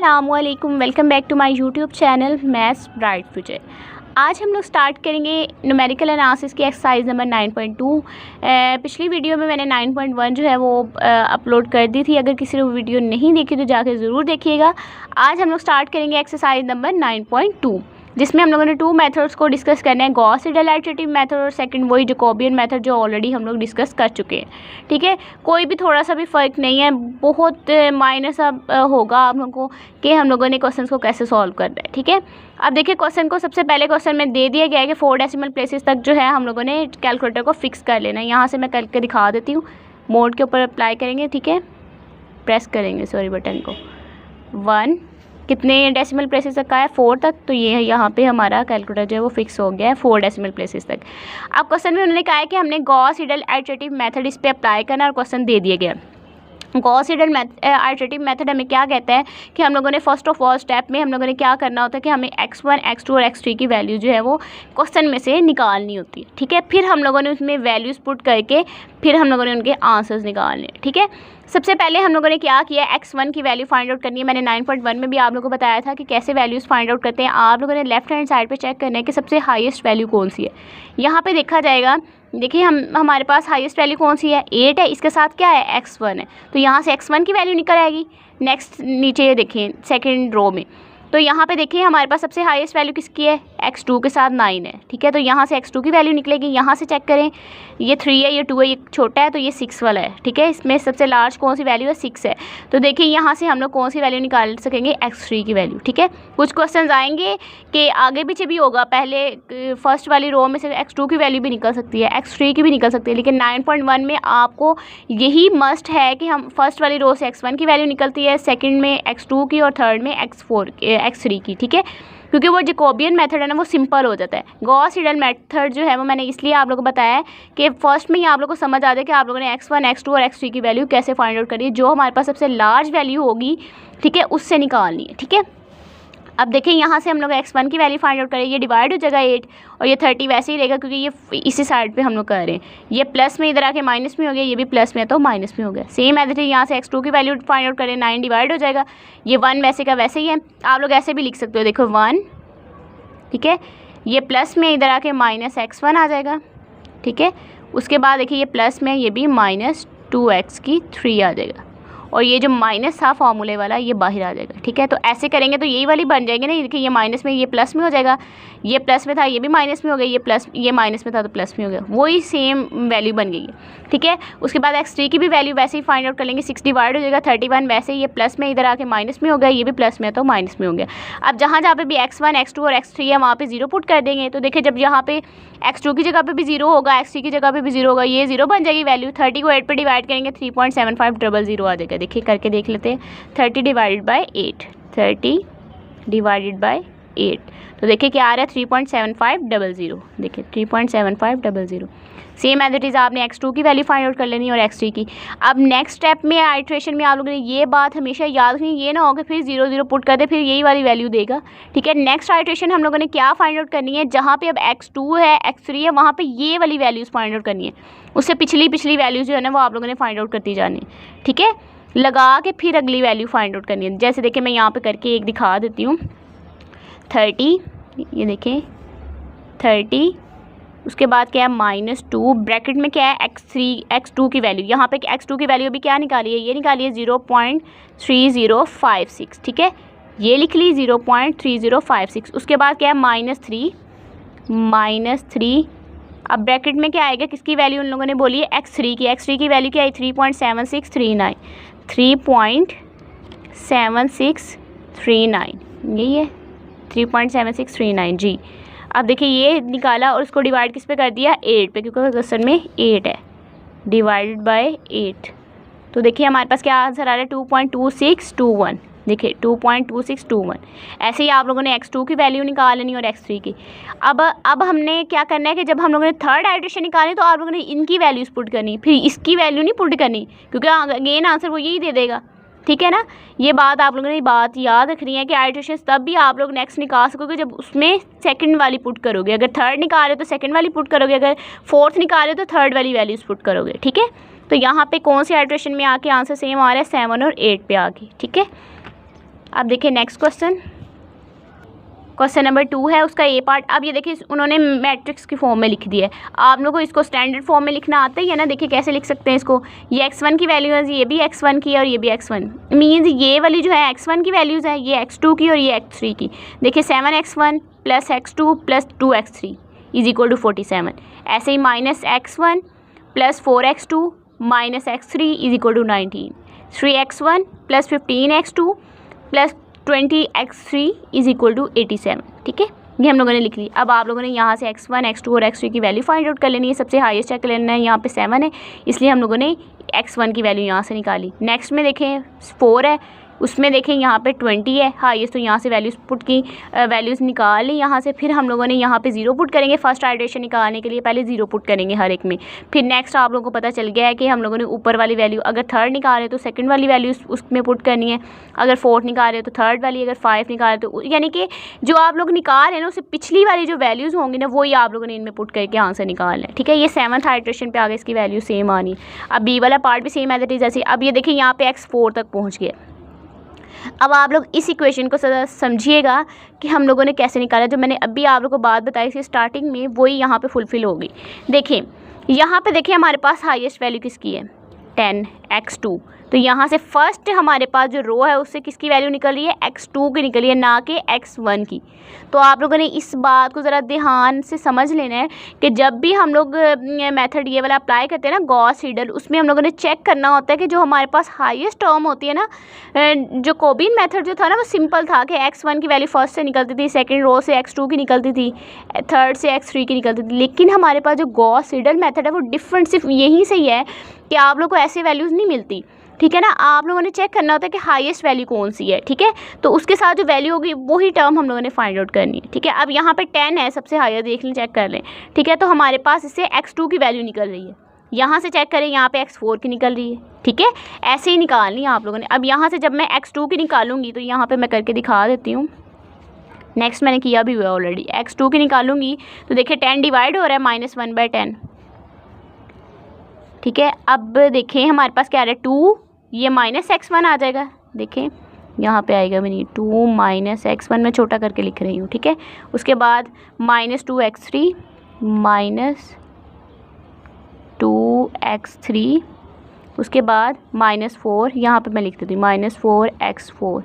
अस्सलामुअलैकुम, welcome back to my YouTube channel maths bright future. आज हम लोग स्टार्ट करेंगे न्यूमेरिकल एनालिसिस की एक्सरसाइज नंबर 9.2। पिछली वीडियो में मैंने 9.1 जो है वो अपलोड कर दी थी। अगर किसी ने वो वीडियो नहीं देखी तो जाकर ज़रूर देखिएगा। आज हम लोग स्टार्ट करेंगे एक्सरसाइज नंबर 9.2, जिसमें हम लोगों ने 2 मेथड्स को डिस्कस करना है, गॉस सीडल एडिटिव मेथड और सेकंड वही जैकोबियन मेथड जो ऑलरेडी हम लोग डिस्कस कर चुके हैं। ठीक है, कोई भी थोड़ा सा भी फ़र्क नहीं है, बहुत मायने सा होगा आप लोगों को कि हम लोगों ने क्वेश्चन को कैसे सॉल्व करना है। ठीक है, अब देखिए क्वेश्चन को सबसे पहले क्वेश्चन में दे दिया गया है कि 4 डेसिमल प्लेसेस तक जो है हम लोगों ने कैलकुलेटर को फिक्स कर लेना है। यहाँ से मैं करके दिखा देती हूँ, मोड के ऊपर अप्लाई करेंगे। ठीक है, प्रेस करेंगे सॉरी बटन को। 1 कितने डेसिमल प्लेसेस तक का है, 4 तक, तो ये यहाँ पे हमारा कैलकुलेटर जो है वो फिक्स हो गया है 4 डेसिमल प्लेसेस तक। अब क्वेश्चन में उन्होंने कहा है कि हमने गॉस सीडल एडिटिव मेथड इस पे अप्लाई करना, और क्वेश्चन दे दिया गया। गॉस सीडल एडिटिव मेथड हमें क्या कहता है कि हम लोगों ने फर्स्ट ऑफ ऑल स्टेप में हम लोगों ने क्या करना होता है कि हमें x1, x2 और x3 की वैल्यू जो है वो क्वेश्चन में से निकालनी होती है। ठीक है, फिर हम लोगों ने उसमें वैल्यूज़ पुट करके फिर हम लोगों ने उनके आंसर्स निकालने। ठीक है, सबसे पहले हम लोगों ने क्या किया, x1 की वैल्यू फाइंड आउट करनी है। मैंने 9.1 में भी आप लोगों को बताया था कि कैसे वैल्यूज़ फाइंड आउट करते हैं। आप लोगों ने लेफ्ट हैंड साइड पे चेक करना है कि सबसे हाईएस्ट वैल्यू कौन सी है। यहाँ पे देखा जाएगा, देखिए हमारे पास हाईएस्ट वैल्यू कौन सी है, 8 है। इसके साथ क्या है, x1 है, तो यहाँ से x1 की वैल्यू निकल आएगी। नेक्स्ट नीचे देखें सेकेंड रो में, तो यहाँ पे देखिए हमारे पास सबसे हाईएस्ट वैल्यू किसकी है, x2 के साथ 9 है। ठीक है, तो यहाँ से x2 की वैल्यू निकलेगी। यहाँ से चेक करें, ये 3 है, ये 2 है, ये छोटा है, तो ये 6 वाला है। ठीक है, इसमें सबसे लार्ज कौन सी वैल्यू है, 6 है। तो देखिए यहाँ से हम लोग कौन सी वैल्यू निकाल सकेंगे, x3 की वैल्यू। ठीक है, कुछ क्वेश्चन आएंगे कि आगे पीछे भी होगा, पहले फर्स्ट वाली रो में से x2 की वैल्यू भी निकल सकती है, x3 की भी निकल सकती है, लेकिन 9.1 में आपको यही मस्ट है कि हम फर्स्ट वाली रो से x1 की वैल्यू निकलती है, सेकेंड में x2 की और थर्ड में x3 की। ठीक है, क्योंकि वो जैकोबियन मेथड है ना, वो सिंपल हो जाता है। गॉस सीडल मेथड जो है वो मैंने इसलिए आप लोगों को बताया है कि फर्स्ट में ही आप लोगों को समझ आ जाए कि आप लोगों ने x1, x2 और x3 की वैल्यू कैसे फाइंड आउट करी है। जो हमारे पास सबसे लार्ज वैल्यू होगी, ठीक है, उससे निकालनी है। ठीक है, अब देखिए यहाँ से हम लोग x1 की वैल्यू फाइंड आउट करें, ये डिवाइड हो जाएगा 8 और ये 30 वैसे ही रहेगा क्योंकि ये इसी साइड पे हम लोग कर रहे हैं। ये प्लस में इधर आके माइनस में हो गया, ये भी प्लस में है तो माइनस में हो गया। सेम एज इट इज यहाँ से x2 की वैल्यू फाइंड आउट करें, 9 डिवाइड हो जाएगा, ये 1 वैसे का वैसे ही है। आप लोग ऐसे भी लिख सकते हो, देखो 1, ठीक है, ये प्लस में इधर आके माइनस x1 आ जाएगा। ठीक है, उसके बाद देखिए ये प्लस में, ये भी माइनस 2x की 3 आ जाएगा, और ये जो माइनस था फॉर्मूले वाला ये बाहर आ जाएगा। ठीक है, तो ऐसे करेंगे तो यही वाली बन जाएगी ना। देखिए ये माइनस में ये प्लस में हो जाएगा, ये प्लस में था ये भी माइनस में हो गया, ये माइनस में था तो प्लस में हो गया, वही सेम वैल्यू बन गई है। ठीक है, उसके बाद x3 की भी वैल्यू वैसे ही फाइंड आउट कर लेंगे, 6 डिवाइड हो जाएगा 31, वैसे ही ये प्लस में इधर आके माइनस में हो गया, ये भी प्लस में है तो माइनस में हो गया। अब जहाँ जहाँ पे भी x1, x2 और x3 है वहाँ पे 0 पुट कर देंगे। तो देखिए जब यहाँ पे x2 की जगह पे भी 0 होगा, x3 की जगह पे भी 0 होगा, ये 0 बन जाएगी वैल्यू। 30 को 8 पे डिवाइड करेंगे 3.7500 आ जाएगा। देखिए करके देख लेते हैं, 30 डिवाइडेड बाई 8, 30 डिवाइडेड बाई 8, तो देखिए क्या आ रहा है 3.7500। देखिए 3.7500। सेम एज इट इज़ आपने x2 की वैल्यू फाइंड आउट कर लेनी है और x3 की। अब नेक्स्ट स्टेप में आइट्रेशन में आप लोगों ने ये बात हमेशा याद रखनी, ये ना हो कि फिर 0 0 पुट कर दे फिर यही वाली वैल्यू देगा। ठीक है, नेक्स्ट आइट्रेशन हम लोगों ने क्या फाइंड आउट करनी है, जहाँ पे अब x2 है x3 है वहाँ पे ये वाली वैल्यूज़ फाइंड आउट करनी है। उससे पिछली वैल्यूज़ जो है ना वो आप लोगों ने फाइंड आउट करती जानी है। ठीक है, लगा के फिर अगली वैल्यू फाइंड आउट करनी है। जैसे देखिए मैं यहाँ पर करके एक दिखा देती हूँ, 30, ये देखें 30, उसके बाद क्या है -2, ब्रैकेट में क्या है x2 की वैल्यू। यहाँ पे x2 की वैल्यू अभी क्या निकाली है, ये निकाली है 0.3056। ठीक है, ये लिख ली 0.3056। उसके बाद क्या है -3, अब ब्रैकेट में क्या आएगा, किसकी वैल्यू उन लोगों ने बोली है, x3 की वैल्यू क्या है 3.7639, 3.7639, यही है 3.7639 जी। अब देखिए ये निकाला और उसको डिवाइड किस पे कर दिया, 8 पे, क्योंकि क्वेश्चन में 8 है, डिवाइडेड बाय 8। तो देखिए हमारे पास क्या आंसर आ रहा है 2.2621। देखिए 2.2621। ऐसे ही आप लोगों ने x2 की वैल्यू निकाल लेनी और x3 की। अब हमने क्या करना है कि जब हम लोगों ने थर्ड आइट्रेशन निकाली तो आप लोगों ने इनकी वैल्यूज़ पुट करनी, फिर इसकी वैल्यू नहीं पुट करनी, क्योंकि अगेन आंसर वो यही दे देगा। ठीक है ना, ये बात आप लोगों ने बात याद रखनी है कि आइट्रेशन तब भी आप लोग नेक्स्ट निकाल सकोगे जब उसमें सेकंड वाली पुट करोगे। अगर थर्ड निकाल रहे हो तो सेकंड वाली पुट करोगे, अगर फोर्थ निकाल रहे हो तो थर्ड वाली वैल्यूज पुट करोगे। ठीक है, तो यहाँ पे कौन सी आइट्रेशन में आके आंसर सेम आ रहा है, 7 और 8 पे आके। ठीक है, अब देखिए नेक्स्ट क्वेश्चन नंबर 2 है, उसका ए पार्ट। अब ये देखिए उन्होंने मैट्रिक्स की फॉर्म में लिख दिया है। आप लोगों को इसको स्टैंडर्ड फॉर्म में लिखना आता ही है ना। देखिए कैसे लिख सकते हैं इसको, ये x1 की वैल्यू है, ये भी x1 की और ये भी x1 मीन्स ये वाली जो है x1 की वैल्यूज़ है, ये x2 की और ये x3 की। देखिए 7x1 plus x2 plus 2x3 is equal to 47। ऐसे ही minus x1 plus 4x2 minus x3 is equal to 19। 3x1 plus 15x2 plus 20x3 is equal to 87। ठीक है, ये हम लोगों ने लिख ली। अब आप लोगों ने यहाँ से x1, x2 और x3 की वैल्यू फाइंड आउट कर लेनी है। सबसे हाईएस्ट चेक कर लेना है, यहाँ पे 7 है इसलिए हम लोगों ने x1 की वैल्यू यहाँ से निकाली। नेक्स्ट में देखें 4 है, उसमें देखें यहाँ पे 20 है हाईएस्ट, तो यहाँ से वैल्यूज़ पुट की वैल्यूज़ निकाल ली यहाँ से। फिर हम लोगों ने यहाँ पे 0 पुट करेंगे फर्स्ट आइटरेशन निकालने के लिए, पहले 0 पुट करेंगे हर एक में। फिर नेक्स्ट आप लोगों को पता चल गया है कि हम लोगों ने ऊपर वाली वैल्यू अगर थर्ड निकाल रहे तो सेकंड वाली वैल्यू उसमें पुट करनी है, अगर फोर्थ निकाल रहे तो थर्ड वाली, अगर 5 निकाल रहे तो यानी कि जो आप लोग निकाल रहे हैं ना उससे पिछली वाली जो वैल्यूज़ होंगी ना वही आप लोगों ने इनमें पुट करके आंसर निकालना है। ठीक है, ये 7th आइटरेशन पे आ गया, इसकी वैल्यू सेम आनी है। अब बी वाला पार्ट भी सेम एज इट इज़ ऐसे। अब ये देखिए यहाँ पे x4 तक पहुँच गया। अब आप लोग इस इक्वेशन को समझिएगा कि हम लोगों ने कैसे निकाला। जो मैंने अभी आप लोगों को बात बताई थी स्टार्टिंग में वही यहाँ पे फुलफिल होगी। देखिए यहाँ पे देखिए हमारे पास हाईएस्ट वैल्यू किसकी है, 10x2। तो यहाँ से फर्स्ट हमारे पास जो रो है उससे किसकी वैल्यू निकल रही है, x2 की निकली है, ना कि x1 की। तो आप लोगों ने इस बात को ज़रा ध्यान से समझ लेना है कि जब भी हम लोग मेथड ये वाला अप्लाई करते हैं ना गॉस सीडल, उसमें हम लोगों ने चेक करना होता है कि जो हमारे पास हाईएस्ट टर्म होती है ना, जो कोबिन मेथड जो था ना वो सिंपल था कि x1 की वैल्यू फर्स्ट से निकलती थी, सेकेंड रो से x2 की निकलती थी, थर्ड से x3 की निकलती थी। लेकिन हमारे पास जो गॉस सीडल मेथड है वो डिफरेंट सिर्फ यहीं से ही है कि आप लोग को ऐसे वैल्यूज़ नहीं मिलती। ठीक है ना, आप लोगों ने चेक करना होता है कि हाईएस्ट वैल्यू कौन सी है। ठीक है, तो उसके साथ जो वैल्यू होगी वही टर्म हम लोगों ने फाइंड आउट करनी है। ठीक है, अब यहाँ पे 10 है सबसे हाईएस्ट, देख लें चेक कर लें। ठीक है, तो हमारे पास इससे x2 की वैल्यू निकल रही है, यहाँ से चेक करें यहाँ पे x4 की निकल रही है। ठीक है, ऐसे ही निकालनी है आप लोगों ने। अब यहाँ से जब मैं x2 की निकालूंगी तो यहाँ पर मैं करके दिखा देती हूँ। नेक्स्ट मैंने किया भी हुआ ऑलरेडी। x2 की निकालूंगी तो देखिए 10 डिवाइड हो रहा है -1/10। ठीक है, अब देखें हमारे पास क्या आ रहा है 2, ये -x1 आ जाएगा। देखें यहाँ पे आएगा मेरी 2 -x1, मैं छोटा करके लिख रही हूँ। ठीक है, उसके बाद -2x3 -2x3, उसके बाद -4, यहाँ पे मैं लिख देती हूँ -4x4।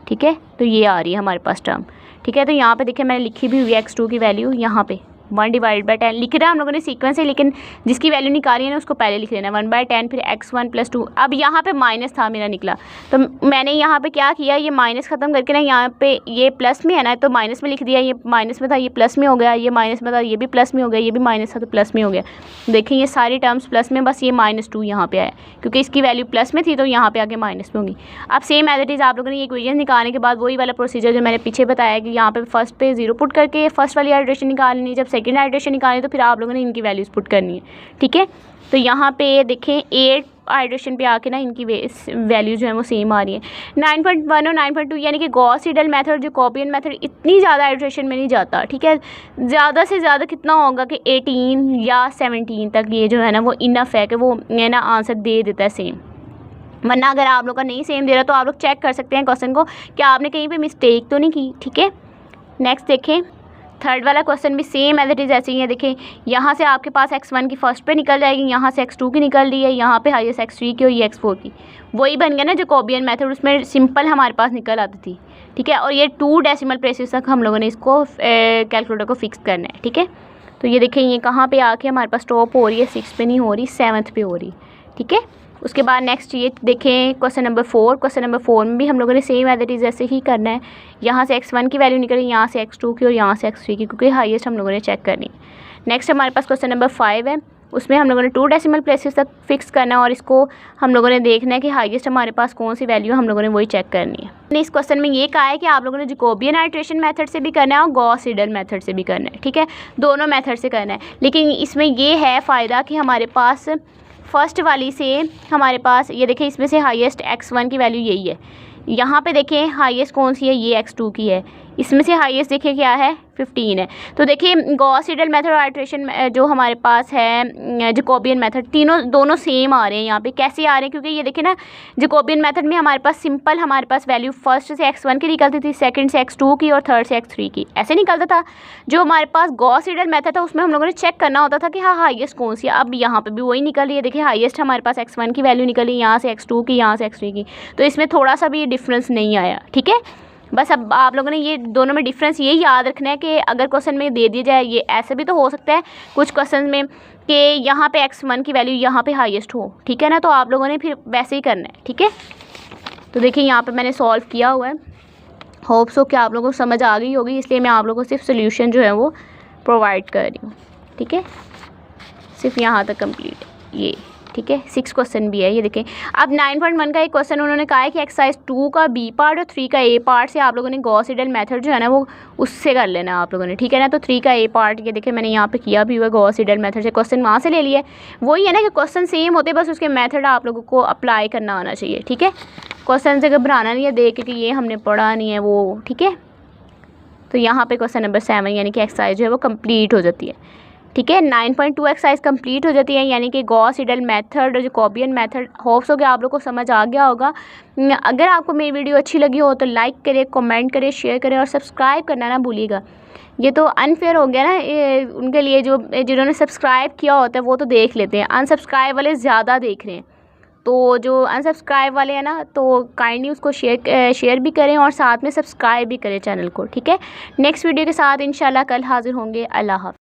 ठीक है, तो ये आ रही है हमारे पास टर्म। ठीक है, तो यहाँ पे देखिए मैंने लिखी भी हुई है x2 की वैल्यू, यहाँ पे 1/10 लिख रहा है हम लोगों ने सीक्वेंस है, लेकिन जिसकी वैल्यू निकाली है ना उसको पहले लिख लेना 1/10, फिर x1 + 2। अब यहाँ पे माइनस था मेरा निकला, तो मैंने यहाँ पे क्या किया, ये माइनस ख़त्म करके ना यहाँ पे ये प्लस में है ना तो माइनस में लिख दिया। ये माइनस में था ये प्लस में हो गया, ये माइनस में था ये भी प्लस में हो गया, ये भी माइनस था तो प्लस में हो गया। देखिए ये सारी टर्म्स प्लस में, बस ये -2 यहाँ पे आया क्योंकि इसकी वैल्यू प्लस में थी तो यहाँ पे आके माइनस में होगी। अब सेम एज इट इज़ आप लोगों ने ये इक्वेशन निकालने के बाद वही वाला प्रोसीजर जो मैंने पीछे बताया कि यहाँ पे फर्स्ट पे 0 पुट करके फर्स्ट वाली आइटरेशन निकालनी, जब सेकंड आइटरेशन निकालनी तो फिर आप लोगों ने इनकी वैल्यूज़ पुट करनी है। ठीक है, तो यहाँ पे देखें 8 आइटरेशन पे आके ना इनकी वैल्यू जो है वो सेम आ रही है। 9.1 और 9.2 यानी कि गॉस सीडल मेथड जो कॉपियन मेथड इतनी ज़्यादा आइटरेशन में नहीं जाता। ठीक है, ज़्यादा से ज़्यादा कितना होगा कि 18 या 17 तक ये जो है ना वो इनफ है कि वो है ना आंसर दे देता है सेम। वरना अगर आप लोग का नहीं सेम दे रहा तो आप लोग चेक कर सकते हैं क्वेश्चन को कि आपने कहीं पे मिस्टेक तो नहीं की। ठीक है, नेक्स्ट देखें थर्ड वाला क्वेश्चन भी सेम एज इट इज़ ऐसे ही है। देखें यहाँ से आपके पास x1 की फर्स्ट पे निकल जाएगी, यहाँ से x2 की निकल रही है, यहाँ पे हाईएस्ट x3 की और ये x4 की। वही बन गया ना जो कॉबियन मेथड, उसमें सिंपल हमारे पास निकल आती थी। ठीक है, और ये 2 डेसिमल प्लेसेस तक हम लोगों ने इसको कैलकुलेटर को फिक्स करना है। ठीक है, तो ये देखें ये कहाँ पर आके हमारे पास टॉप हो रही है, 6 पे नहीं हो रही, 7th पे हो रही। ठीक है, उसके बाद नेक्स्ट ये देखें क्वेश्चन नंबर 4। क्वेश्चन नंबर 4 में भी हम लोगों ने सेम एज इट इज़ ऐसे ही करना है। यहाँ से x1 की वैल्यू निकली, यहाँ से x2 की और यहाँ से x3 की, क्योंकि हाईएस्ट हम लोगों ने चेक करनी। नेक्स्ट हमारे पास क्वेश्चन नंबर 5 है, उसमें हम लोगों ने 2 डेसिमल प्लेसेस तक फिक्स करना है और इसको हम लोगों ने देखना है कि हाईएस्ट हमारे पास कौन सी वैल्यू हम लोगों ने वही चेक करनी है। इस क्वेश्चन में ये कहा है कि आप लोगों ने जैकोबियन आइटरेशन मेथड से भी करना है और गॉस सीडल मेथड से भी करना है। ठीक है, दोनों मेथड से करना है, लेकिन इसमें ये है फ़ायदा कि हमारे पास फर्स्ट वाली से हमारे पास ये देखें इसमें से हाईएस्ट x1 की वैल्यू यही है। यहाँ पे देखें हाईएस्ट कौन सी है, ये x2 की है। इसमें से हाईएस्ट देखें क्या है 15 है। तो देखिए गॉस सीडल मेथड और आइट्रेशन जो हमारे पास है जैकोबियन मेथड, दोनों सेम आ रहे हैं यहाँ पे। कैसे आ रहे हैं? क्योंकि ये देखिए ना, जैकोबियन मेथड में हमारे पास सिंपल हमारे पास वैल्यू फर्स्ट से x1 की निकलती थी, सेकंड से x2 की और थर्ड से x3 की, ऐसे निकलता था। जो हमारे पास गॉस सीडल मेथड था उसमें हम लोगों ने चेक करना होता था कि हाँ हाईएस्ट कौन सी है। अब यहाँ पे भी वही निकल रही है, देखिए हाईएस्ट हमारे पास x1 की वैल्यू निकली, यहाँ से x2 की, यहाँ से x3 की, तो इसमें थोड़ा सा भी डिफरेंस नहीं आया। ठीक है, बस अब आप लोगों ने ये दोनों में डिफरेंस ये याद रखना है कि अगर क्वेश्चन में दे दिया जाए, ये ऐसे भी तो हो सकता है कुछ क्वेश्चन में कि यहाँ पे x1 की वैल्यू यहाँ पे हाईएस्ट हो, ठीक है ना, तो आप लोगों ने फिर वैसे ही करना है। ठीक है, तो देखिए यहाँ पे मैंने सॉल्व किया हुआ है, होप सो कि आप लोगों को समझ आ गई होगी, इसलिए मैं आप लोगों को सिर्फ सोल्यूशन जो है वो प्रोवाइड कर रही हूँ। ठीक है, सिर्फ यहाँ तक कंप्लीट ये। ठीक है, 6 क्वेश्चन भी है ये देखें। अब 9.1 का एक क्वेश्चन उन्होंने कहा है कि एक्सरसाइज 2 का बी पार्ट और 3 का ए पार्ट से आप लोगों ने गॉस सीडल मेथड जो है ना वो उससे कर लेना है आप लोगों ने। ठीक है ना, तो 3 का ए पार्ट ये देखें मैंने यहाँ पे किया भी हुआ गॉस सीडल मेथड से, क्वेश्चन वहाँ से ले लिया। वही है ना कि क्वेश्चन सेम होते, बस उसके मेथड आप लोगों को अप्लाई करना आना चाहिए। ठीक है, क्वेश्चन से घबराना नहीं है देख के ये हमने पढ़ा नहीं है वो। ठीक है, तो यहाँ पे क्वेश्चन नंबर 7 यानी कि एक्सरसाइज जो है वो कंप्लीट हो जाती है। ठीक है, 9.2 एक्सरसाइज कंप्लीट हो जाती है, यानी कि गॉस सीडल मेथड और जैकोबियन मेथड। होप्स हो कि आप लोग को समझ आ गया होगा। अगर आपको मेरी वीडियो अच्छी लगी हो तो लाइक करें, कमेंट करें, शेयर करें और सब्सक्राइब करना ना भूलिएगा। ये तो अनफेयर हो गया ना उनके लिए, जिन्होंने सब्सक्राइब किया होता है वो तो देख लेते हैं, अनसब्सक्राइब वाले ज़्यादा देख रहे हैं। तो जो अनसब्सक्राइब वाले हैं ना, तो काइंडली उसको शेयर भी करें और साथ में सब्सक्राइब भी करें चैनल को। ठीक है, नेक्स्ट वीडियो के साथ इंशाल्लाह कल हाजिर होंगे। अल्लाह हाफ़िज़।